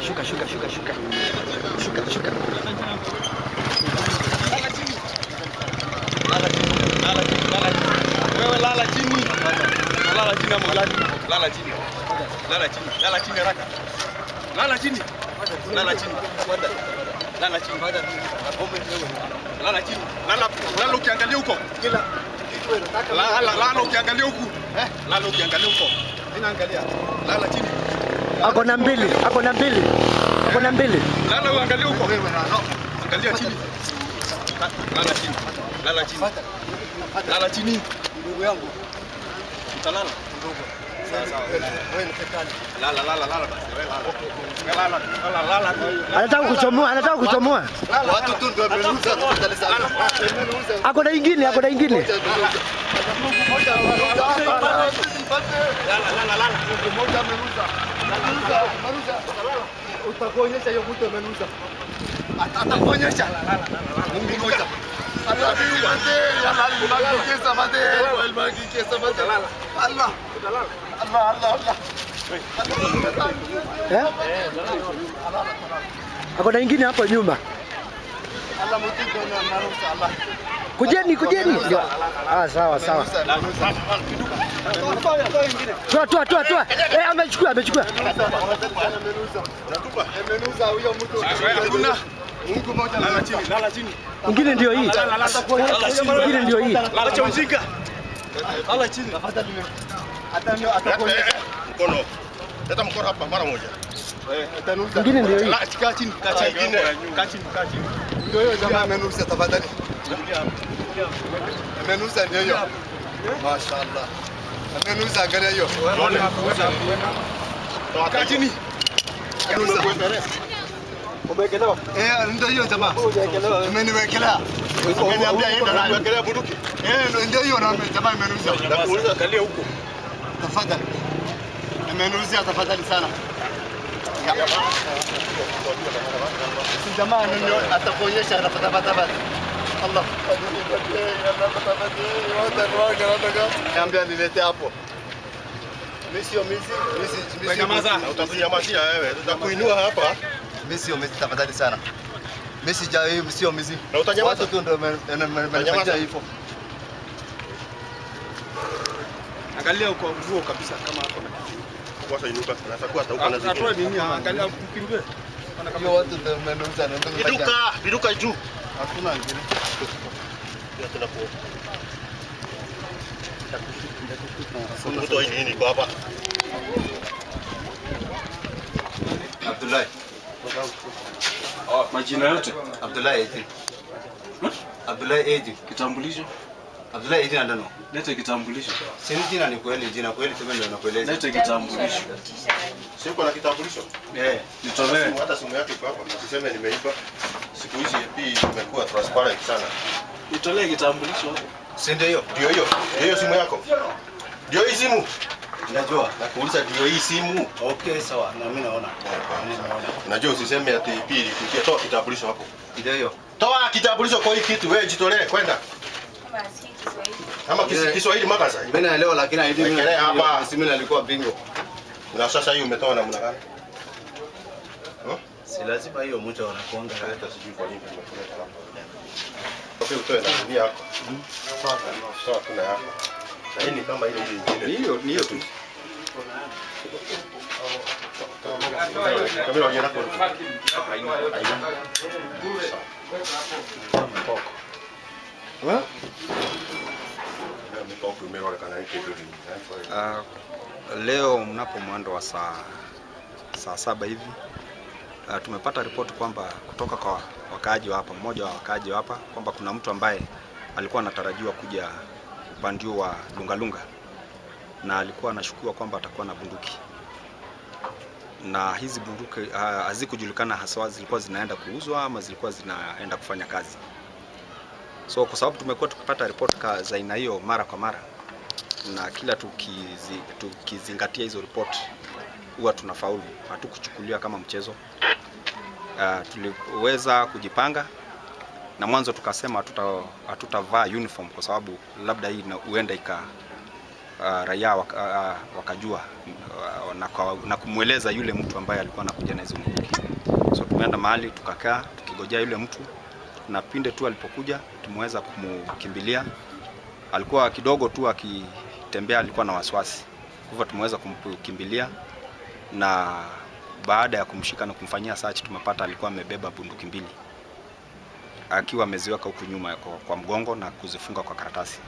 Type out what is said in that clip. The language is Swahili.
shuka. Wewe lala chini. Lala chini ama lala chini. Lala chini haraka. Lala chini. Lala chini. Lala chini. Lala chini. Lala ukiangalia huko. Lala ukiangalia huko. Lala ukiangalia huko. Ninaangalia. Lala chini. Ako na mbili. Lala uangalie huko. Angalia chini. Lala chini. Lala chini. Ndugu yangu. Utalala. Sawa. Wewe ni petani. Lala basi. Lala. Anataka kuchomoa. Watu tu ndio wamenuza tafadhali sana. Ako na ingine. Lala. Mmoja amenuza. Utakuonyesha hiyo mtu amenuza. Atakuonyesha. Mungu mmoja. Allah. Ako na ingine hapo nyuma. Kujeni. Sawa. Toa. Amechukua. Amenuza huyo mtu. Hakuna. Mungu mmoja. Lala chini. Ingine ndio hii. Lala cha ujinga. Lala chini. Atakuonyesha. Mkono. Leta mkono hapa mara moja. Ingine ndio hii. Kaa chini. Ndio hiyo jamaa amenuza tafadhali. Amenuza ndio hiyo. Mashaallah. Amenuza angalia hiyo. Kaa chini. Umewekelewa? Ndio hiyo jamaa. Umeniwekelea. Umeniambia yeye ndo anawekelea bunduki. Ndio hiyo na jamaa amenuza. Nakuuliza kalia huko. Tafadhali. Amenuza tafadhali sana. Si jamaa ndio atakuonyesha tafadhali. Allah. Niambia nilete hapo. Mimi sio mizi. Nyamaza. Utatunyamazia wewe. Tutakuinua hapa. Mimi sio mizi tafadhali sana. Mimi sio mizi. Na utanyamaza. Watu tu ndio wamenifanyia hivyo. Angalia huko nguo kabisa kama hapo. Kwanza inuka. Natakuwa hata huko na zingine. Atoe nini? Angalia ukimbie. Hiyo watu ndio wamenuza na ndio. Biduka juu. Hakuna ngine. Mtu nini kwa hapa? Abdullah. Majina yote. Abdullah Edi. Abdullah Edi. Kitambulisho. Abdullah Edi ndano. Leta kitambulisho. Si jina ni kweli, jina kweli tena ndio nakueleza. Leta kitambulisho. Sio kwa kitambulisho? Nitolee. Hata simu yako iko hapa. Usiseme nimeiba. Siku hizi imekuwa transparent sana. Nitolee kitambulisho. Si ndio hiyo? Ndio hiyo. Ndio simu yako. Ndio hii simu. Najua. Nakuuliza ndio hii simu. Okay, sawa. Na mimi naona. Najua usiseme ati pili kutia toa kitambulisho hapo. Ndio hiyo. Toa kitambulisho kwa hii kitu wewe jitolee kwenda. Kama Kiswahili makasa. Mimi naelewa lakini ID mimi hapa simu ilikuwa bingo. Na sasa hii umetoa namna gani? Si lazima hiyo mtu anakuanga hata sijui kwa nini tumekuleta hapa. Okay, utoe na ndio yako. Sawa kuna yako. Na hii ni kama ile nyingine. Ni hiyo tu. Kamera wajana kwa. Leo mnapo mwendo wa saa 7 hivi tumepata ripoti kwamba kutoka kwa wakaaji wa hapa, mmoja wa wakaaji wa hapa kwamba kuna mtu ambaye alikuwa anatarajiwa kuja upande wa Lungalunga na alikuwa anashukiwa kwamba atakuwa na bunduki, na hizi bunduki hazikujulikana haswa zilikuwa zinaenda kuuzwa ama zilikuwa zinaenda kufanya kazi. So kwa sababu tumekuwa tukipata ripoti za aina hiyo mara kwa mara, na kila tukizingatia hizo report huwa tunafaulu, hatukuchukulia kama mchezo. Tuliweza kujipanga na mwanzo tukasema hatutavaa uniform kwa sababu labda hii huenda raia wakajua na kumweleza yule mtu ambaye alikuwa anakuja na hizo bunduki. So tumeenda mahali tukakaa tukigojea yule mtu, na pinde tu alipokuja tumeweza kumkimbilia. Alikuwa kidogo tu akitembea, alikuwa na wasiwasi, kwa hivyo tumeweza kumkimbilia, na baada ya kumshika na kumfanyia search tumepata alikuwa amebeba bunduki mbili akiwa ameziweka huku nyuma kwa mgongo na kuzifunga kwa karatasi.